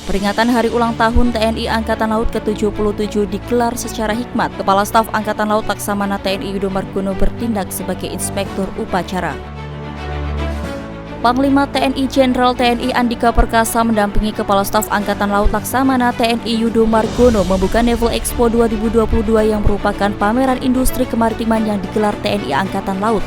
Peringatan Hari Ulang Tahun TNI Angkatan Laut ke-77 digelar secara hikmat. Kepala Staf Angkatan Laut Laksamana TNI Yudo Margono bertindak sebagai inspektur upacara. Panglima TNI Jenderal TNI Andika Perkasa mendampingi Kepala Staf Angkatan Laut Laksamana TNI Yudo Margono membuka Naval Expo 2022 yang merupakan pameran industri kemaritiman yang digelar TNI Angkatan Laut.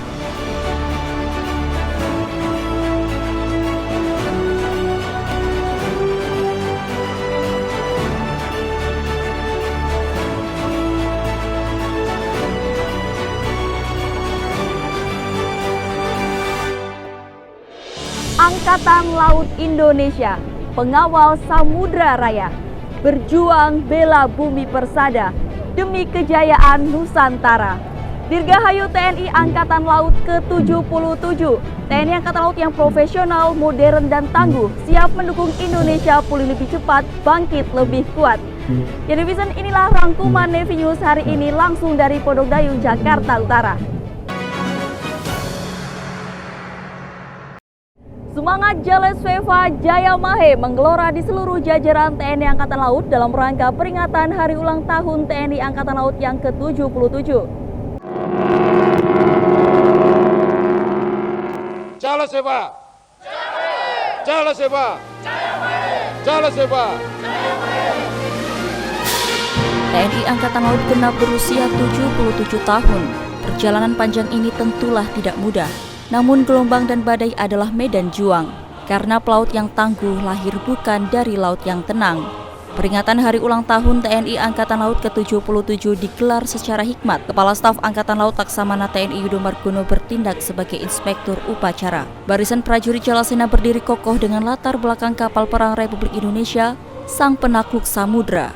Angkatan Laut Indonesia, pengawal Samudra Raya, berjuang bela bumi persada demi kejayaan Nusantara. Dirgahayu TNI Angkatan Laut ke-77, TNI Angkatan Laut yang profesional, modern, dan tangguh, siap mendukung Indonesia pulih lebih cepat, bangkit lebih kuat. Television inilah rangkuman Navy News hari ini langsung dari Pondok Dayung, Jakarta Utara. Semangat Jales Veva Jaya Mahe menggelora di seluruh jajaran TNI Angkatan Laut dalam rangka peringatan Hari Ulang Tahun TNI Angkatan Laut yang ke-77. Jales Veva! Jales Veva! Jales Veva! TNI Angkatan Laut genap berusia 77 tahun. Perjalanan panjang ini tentulah tidak mudah. Namun gelombang dan badai adalah medan juang, karena pelaut yang tangguh lahir bukan dari laut yang tenang. Peringatan Hari Ulang Tahun TNI Angkatan Laut ke-77 digelar secara hikmat. Kepala Staf Angkatan Laut Laksamana TNI Yudo Margono bertindak sebagai inspektur upacara. Barisan prajurit Jalasena berdiri kokoh dengan latar belakang kapal perang Republik Indonesia, sang penakluk samudra.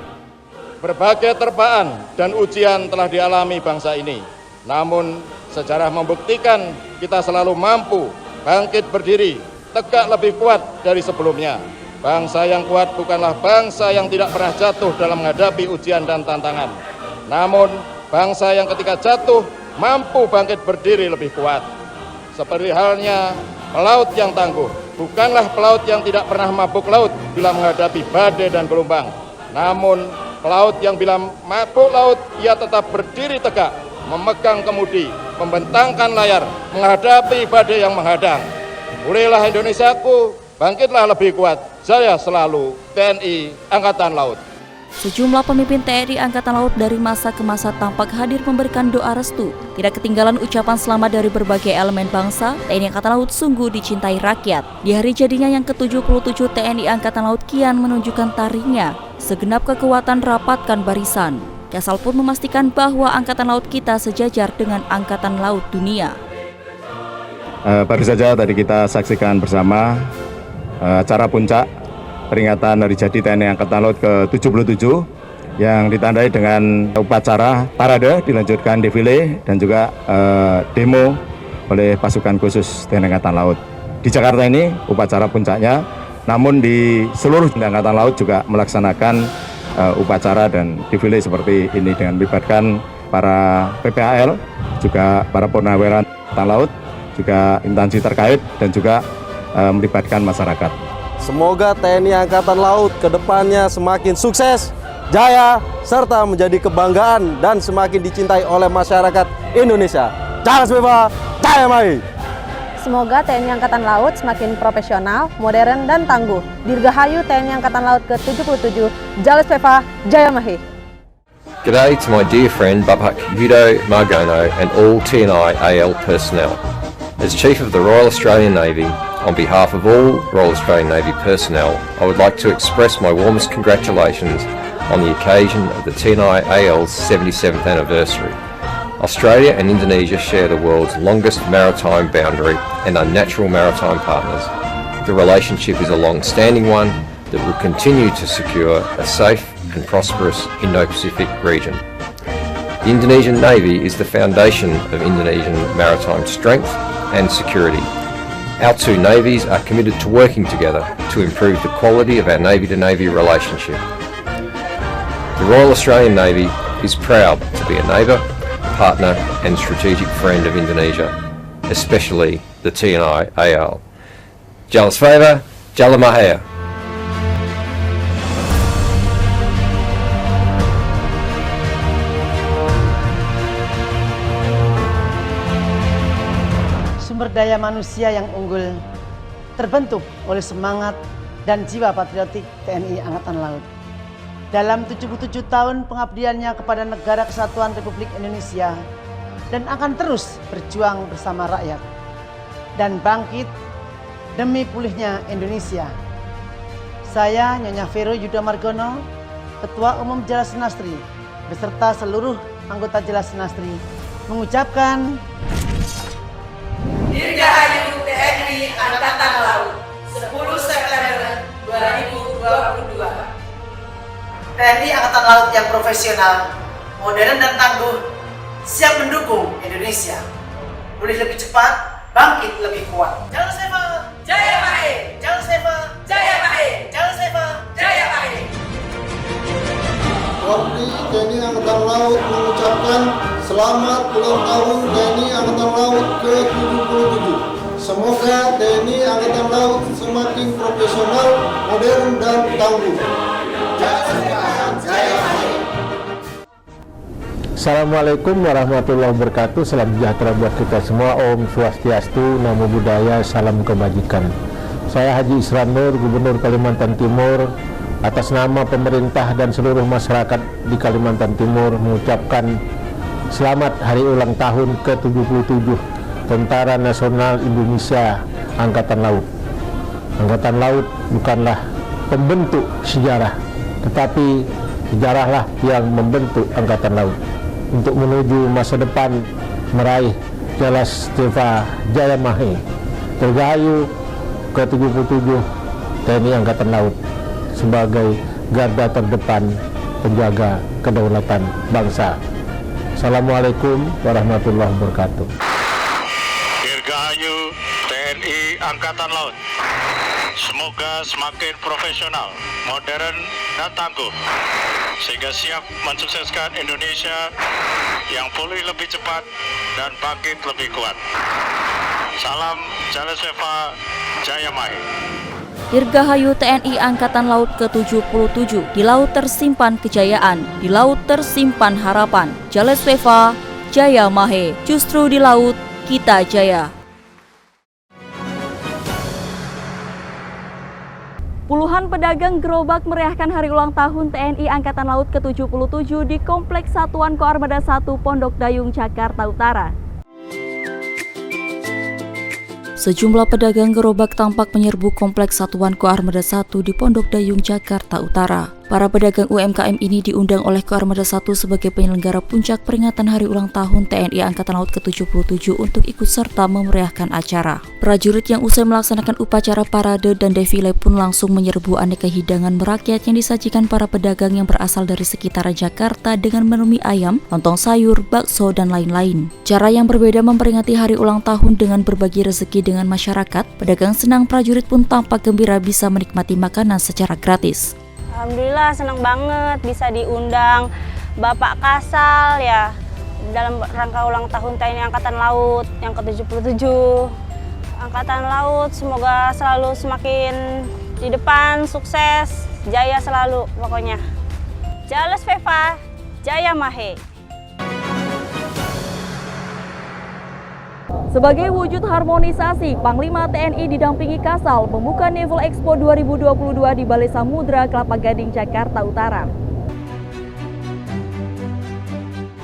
Berbagai terpaan dan ujian telah dialami bangsa ini. Namun sejarah membuktikan kita selalu mampu bangkit berdiri, tegak lebih kuat dari sebelumnya. Bangsa yang kuat bukanlah bangsa yang tidak pernah jatuh dalam menghadapi ujian dan tantangan. Namun bangsa yang ketika jatuh mampu bangkit berdiri lebih kuat. Seperti halnya pelaut yang tangguh, bukanlah pelaut yang tidak pernah mabuk laut bila menghadapi badai dan gelombang. Namun pelaut yang bila mabuk laut ia tetap berdiri tegak, memegang kemudi, membentangkan layar, menghadapi badai yang menghadang. Pulihlah Indonesiaku, bangkitlah lebih kuat. Jaya selalu TNI Angkatan Laut. Sejumlah pemimpin TNI Angkatan Laut dari masa ke masa tampak hadir memberikan doa restu. Tidak ketinggalan ucapan selamat dari berbagai elemen bangsa. TNI Angkatan Laut sungguh dicintai rakyat. Di hari jadinya yang ke-77, TNI Angkatan Laut kian menunjukkan taringnya. Segenap kekuatan rapatkan barisan. Kasal pun memastikan bahwa Angkatan Laut kita sejajar dengan Angkatan Laut dunia. Baru saja tadi kita saksikan bersama acara puncak peringatan Hari Jadi TNI Angkatan Laut ke-77 yang ditandai dengan upacara parade, dilanjutkan defile dan juga demo oleh pasukan khusus TNI Angkatan Laut. Di Jakarta ini upacara puncaknya, namun di seluruh Angkatan Laut juga melaksanakan upacara dan defile seperti ini dengan melibatkan para PPAL, juga para purnawiran Angkatan Laut, juga instansi terkait dan juga melibatkan masyarakat. Semoga TNI Angkatan Laut ke depannya semakin sukses, jaya, serta menjadi kebanggaan dan semakin dicintai oleh masyarakat Indonesia. Jales Veva Jaya Mahe! Semoga TNI Angkatan Laut semakin profesional, modern, dan tangguh. Dirgahayu TNI Angkatan Laut ke-77, Jales Veva Jaya Mahe! G'day to my dear friend Bapak Yudo Margono and all TNI AL personnel. As Chief of the Royal Australian Navy, on behalf of all Royal Australian Navy personnel, I would like to express my warmest congratulations on the occasion of the TNI AL's 77th anniversary. Australia and Indonesia share the world's longest maritime boundary and are natural maritime partners. The relationship is a long-standing one that will continue to secure a safe and prosperous Indo-Pacific region. The Indonesian Navy is the foundation of Indonesian maritime strength and security. Our two navies are committed to working together to improve the quality of our Navy-to-Navy relationship. The Royal Australian Navy is proud to be a neighbour, partner and strategic friend of Indonesia, especially the TNI AL. Jales Veva, Jaya Mahe! sumber daya manusia yang unggul terbentuk oleh semangat dan jiwa patriotik TNI Angkatan Laut. Dalam 77 tahun pengabdiannya kepada Negara Kesatuan Republik Indonesia dan akan terus berjuang bersama rakyat dan bangkit demi pulihnya Indonesia. Saya Nyonya Vero Yudo Margono, Ketua Umum Jala Senastri, beserta seluruh anggota Jala Senastri, mengucapkan Dirgahayu TNI Angkatan Laut 10 September 2022. TNI Angkatan Laut yang profesional, modern dan tangguh, siap mendukung Indonesia pulih lebih cepat, bangkit lebih kuat. Jala Seva, Jaya Mahe! Jala Seva, Jaya Mahe! Jala Seva, Jaya Mahe! Polri TNI Angkatan Laut mengucapkan selamat ulang tahun TNI Angkatan Laut ke-77. Semoga TNI Angkatan Laut semakin profesional, modern, dan tangguh. Assalamualaikum warahmatullahi wabarakatuh. Salam sejahtera buat kita semua. Om Swastiastu, Namo Buddhaya, salam kebajikan. Saya Haji Isran Nur, Gubernur Kalimantan Timur, atas nama pemerintah dan seluruh masyarakat di Kalimantan Timur mengucapkan selamat hari ulang tahun ke-77 Tentara Nasional Indonesia Angkatan Laut. Angkatan Laut bukanlah pembentuk sejarah, tetapi sejarahlah yang membentuk Angkatan Laut untuk menuju masa depan meraih Jala Seva Jaya Mahe, Dirgahayu ke-77 TNI Angkatan Laut sebagai garda terdepan penjaga kedaulatan bangsa. Assalamualaikum warahmatullahi wabarakatuh. Dirgahayu TNI Angkatan Laut. Semoga semakin profesional, modern, dan tangguh, sehingga siap mensukseskan Indonesia yang pulih lebih cepat dan bangkit lebih kuat. Salam Jala Seva Jaya Mahe. Dirgahayu TNI Angkatan Laut ke-77, di laut tersimpan kejayaan, di laut tersimpan harapan. Jala Seva Jaya Mahe, justru di laut kita jaya. Puluhan pedagang gerobak meriahkan hari ulang tahun TNI Angkatan Laut ke-77 di Kompleks Satuan Koarmada 1 Pondok Dayung, Jakarta Utara. Sejumlah pedagang gerobak tampak menyerbu Kompleks Satuan Koarmada 1 di Pondok Dayung, Jakarta Utara. Para pedagang UMKM ini diundang oleh Koarmada 1 sebagai penyelenggara puncak peringatan hari ulang tahun TNI Angkatan Laut ke-77 untuk ikut serta memeriahkan acara. Prajurit yang usai melaksanakan upacara parade dan defile pun langsung menyerbu aneka hidangan merakyat yang disajikan para pedagang yang berasal dari sekitaran Jakarta dengan menu mie ayam, lontong sayur, bakso, dan lain-lain. Cara yang berbeda memperingati hari ulang tahun dengan berbagi rezeki dengan masyarakat, pedagang senang prajurit pun tampak gembira bisa menikmati makanan secara gratis. Alhamdulillah senang banget bisa diundang Bapak Kasal ya dalam rangka ulang tahun TNI Angkatan Laut yang ke-77. Angkatan Laut semoga selalu semakin di depan, sukses, jaya selalu pokoknya. Jala Seva Jaya Mahe. Sebagai wujud harmonisasi, Panglima TNI didampingi Kasal membuka Naval Expo 2022 di Balai Samudra, Kelapa Gading, Jakarta Utara.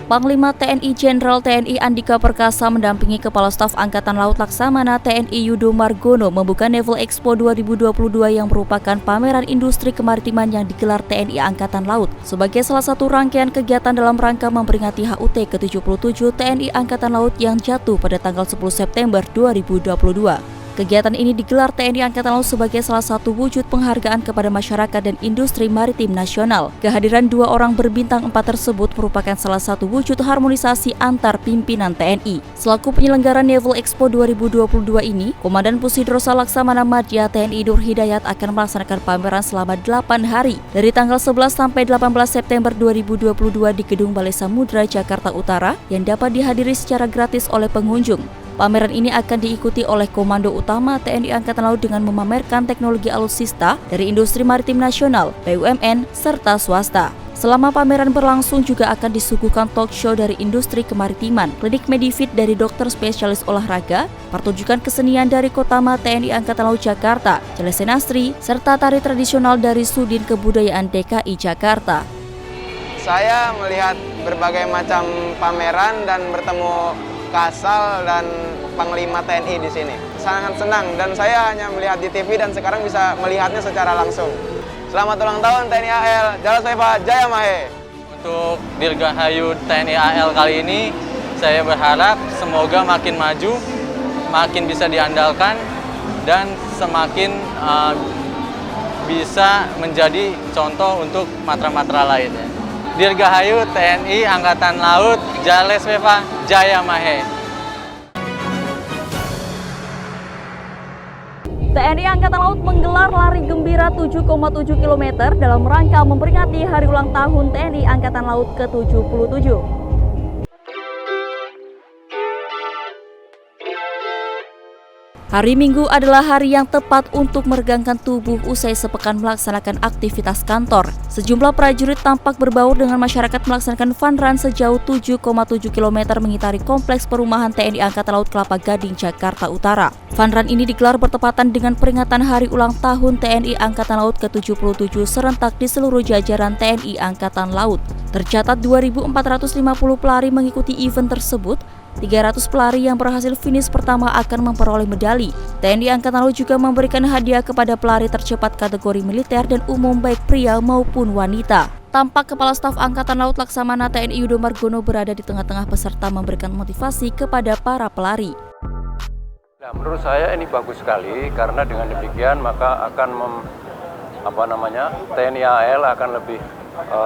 Panglima TNI Jenderal TNI Andika Perkasa mendampingi Kepala Staf Angkatan Laut Laksamana TNI Yudo Margono membuka Naval Expo 2022 yang merupakan pameran industri kemaritiman yang digelar TNI Angkatan Laut sebagai salah satu rangkaian kegiatan dalam rangka memperingati HUT ke-77 TNI Angkatan Laut yang jatuh pada tanggal 10 September 2022. Kegiatan ini digelar TNI Angkatan Laut sebagai salah satu wujud penghargaan kepada masyarakat dan industri maritim nasional. Kehadiran 2 orang berbintang 4 tersebut merupakan salah satu wujud harmonisasi antar pimpinan TNI. Selaku penyelenggara Naval Expo 2022 ini, Komandan Pusidrosa Laksamana Madya TNI Nur Hidayat akan melaksanakan pameran selama 8 hari dari tanggal 11 sampai 18 September 2022 di Gedung Balai Samudra, Jakarta Utara yang dapat dihadiri secara gratis oleh pengunjung. Pameran ini akan diikuti oleh Komando Utama TNI Angkatan Laut dengan memamerkan teknologi alutsista dari industri maritim nasional, BUMN, serta swasta. Selama pameran berlangsung juga akan disuguhkan talk show dari industri kemaritiman, klinik Medifit dari dokter spesialis olahraga, pertunjukan kesenian dari Kotama TNI Angkatan Laut Jakarta, Jelesenastri, serta tari tradisional dari Sudin Kebudayaan DKI Jakarta. Saya melihat berbagai macam pameran dan bertemu Kasal dan Panglima TNI di sini. Sangat senang dan saya hanya melihat di TV dan sekarang bisa melihatnya secara langsung. Selamat ulang tahun TNI AL, Jalas Veva Jaya Mahe. Untuk Dirgahayu TNI AL kali ini, saya berharap semoga makin maju, makin bisa diandalkan, dan semakin bisa menjadi contoh untuk matra-matra lainnya. Dirgahayu TNI Angkatan Laut, Jalas Veva Jaya Mahe. TNI Angkatan Laut menggelar lari gembira 7,7 km dalam rangka memperingati Hari Ulang Tahun TNI Angkatan Laut ke-77. Hari Minggu adalah hari yang tepat untuk meregangkan tubuh usai sepekan melaksanakan aktivitas kantor. Sejumlah prajurit tampak berbaur dengan masyarakat melaksanakan fun run sejauh 7,7 km mengitari kompleks perumahan TNI Angkatan Laut Kelapa Gading, Jakarta Utara. Fun run ini digelar bertepatan dengan peringatan Hari Ulang Tahun TNI Angkatan Laut ke-77 serentak di seluruh jajaran TNI Angkatan Laut. Tercatat 2.450 pelari mengikuti event tersebut. 300 pelari yang berhasil finish pertama akan memperoleh medali. TNI Angkatan Laut juga memberikan hadiah kepada pelari tercepat kategori militer dan umum baik pria maupun wanita. Tampak Kepala Staf Angkatan Laut Laksamana TNI Yudo Margono berada di tengah-tengah peserta memberikan motivasi kepada para pelari. Nah, menurut saya ini bagus sekali karena dengan demikian maka akan TNI AL akan lebih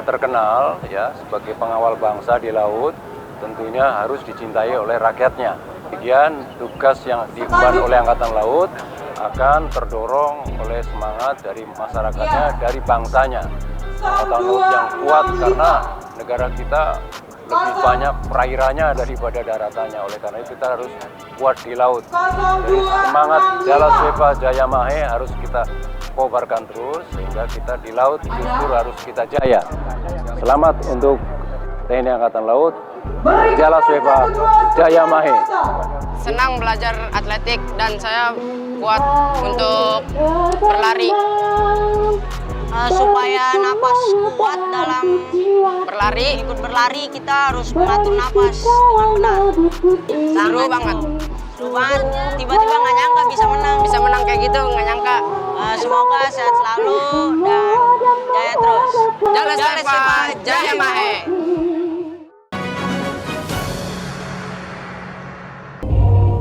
terkenal ya sebagai pengawal bangsa di laut. Tentunya harus dicintai oleh rakyatnya. Kemudian tugas yang diemban oleh Angkatan Laut akan terdorong oleh semangat dari masyarakatnya, dari bangsanya. Angkatan Laut yang kuat karena negara kita lebih banyak perairannya daripada daratannya. Oleh karena itu kita harus kuat di laut. Jadi semangat Jalas Veva Jaya Mahe harus kita kobarkan terus sehingga kita di laut justru harus kita jaya. Selamat untuk TNI Angkatan Laut. Jalas Veva Jaya Mahe. Senang belajar atletik dan saya kuat untuk berlari. Supaya napas kuat dalam berlari, ikut berlari kita harus mengatur napas dengan benar. Seru banget. Seru banget. Tiba-tiba nggak nyangka bisa menang kayak gitu, nggak nyangka. Semoga sehat selalu dan jaya terus. Jalas Veva Jaya Mahe.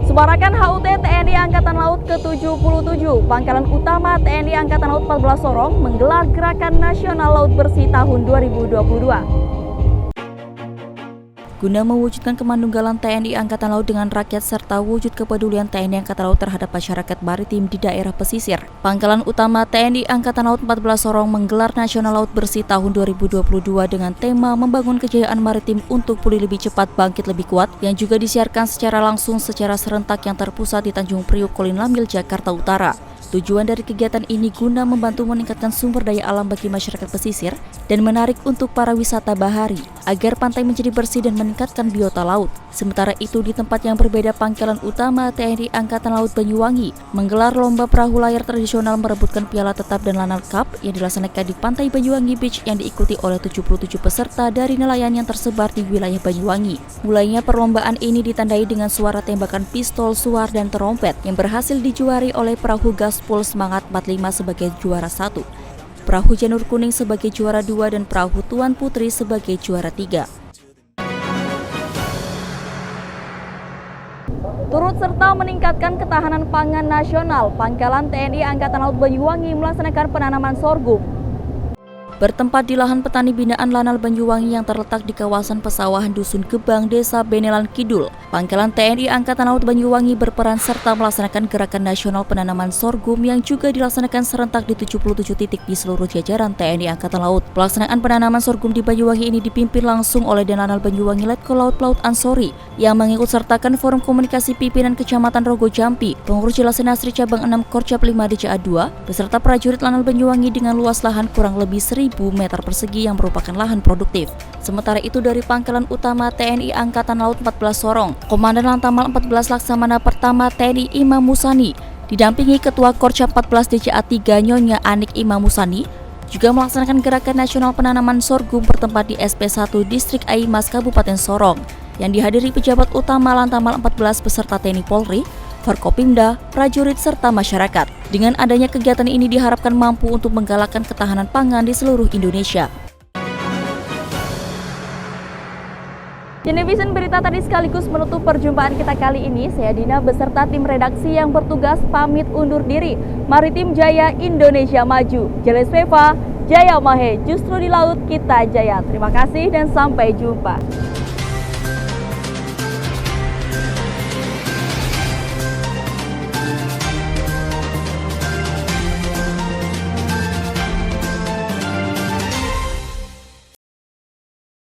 Semarakan HUT TNI Angkatan Laut ke-77, Pangkalan Utama TNI Angkatan Laut 14 Sorong menggelar Gerakan Nasional Laut Bersih tahun 2022. Guna mewujudkan kemandunggalan TNI Angkatan Laut dengan rakyat serta wujud kepedulian TNI Angkatan Laut terhadap masyarakat maritim di daerah pesisir, Pangkalan Utama TNI Angkatan Laut 14 Sorong menggelar Nasional Laut Bersih tahun 2022 dengan tema membangun kejayaan maritim untuk pulih lebih cepat, bangkit lebih kuat, yang juga disiarkan secara langsung secara serentak yang terpusat di Tanjung Priuk, Kolin Lamil, Jakarta Utara. Tujuan dari kegiatan ini guna membantu meningkatkan sumber daya alam bagi masyarakat pesisir dan menarik untuk para wisata bahari agar pantai menjadi bersih dan meningkatkan biota laut. Sementara itu di tempat yang berbeda, Pangkalan Utama TNI Angkatan Laut Banyuwangi menggelar lomba perahu layar tradisional merebutkan piala tetap dan Lanal Cup yang dilaksanakan di Pantai Banyuwangi Beach yang diikuti oleh 77 peserta dari nelayan yang tersebar di wilayah Banyuwangi. Mulainya perlombaan ini ditandai dengan suara tembakan pistol, suar, dan terompet yang berhasil dijuari oleh perahu Gaspol Semangat 45 sebagai juara 1, perahu Janur Kuning sebagai juara 2, dan perahu Tuan Putri sebagai juara 3. Turut serta meningkatkan ketahanan pangan nasional, Pangkalan TNI Angkatan Laut Banyuwangi melaksanakan penanaman sorghum. Bertempat di lahan petani binaan Lanal Banyuwangi yang terletak di kawasan pesawahan Dusun Gebang, Desa Benelan Kidul, Pangkalan TNI Angkatan Laut Banyuwangi berperan serta melaksanakan gerakan nasional penanaman sorghum yang juga dilaksanakan serentak di 77 titik di seluruh jajaran TNI Angkatan Laut. Pelaksanaan penanaman sorghum di Banyuwangi ini dipimpin langsung oleh Danlanal Banyuwangi Letkol Laut Plaut Ansori yang mengikut sertakan Forum Komunikasi Pimpinan Kecamatan Rogo Jampi, pengurus Jelesenastri Cabang 6 Korcap 5 DCA 2, beserta prajurit Lanal Banyuwangi dengan luas lahan kurang lebih 1.000 meter persegi yang merupakan lahan produktif. Sementara itu dari Pangkalan Utama TNI Angkatan Laut 14 Sorong, Komandan Lantamal 14 Laksamana Pertama TNI Imam Musani didampingi Ketua Korca 14 DCA 3 Nyonya Anik Imam Musani juga melaksanakan gerakan nasional penanaman sorghum bertempat di SP1 Distrik Aimas Kabupaten Sorong yang dihadiri pejabat utama Lantamal 14 beserta TNI Polri, Forkopimda, prajurit serta masyarakat. Dengan adanya kegiatan ini diharapkan mampu untuk menggalakkan ketahanan pangan di seluruh Indonesia. Cinevision Berita tadi sekaligus menutup perjumpaan kita kali ini. Saya Dina beserta tim redaksi yang bertugas pamit undur diri. Maritim Jaya Indonesia Maju. Jeles Veva, Jaya Mahe, justru di laut kita jaya. Terima kasih dan sampai jumpa.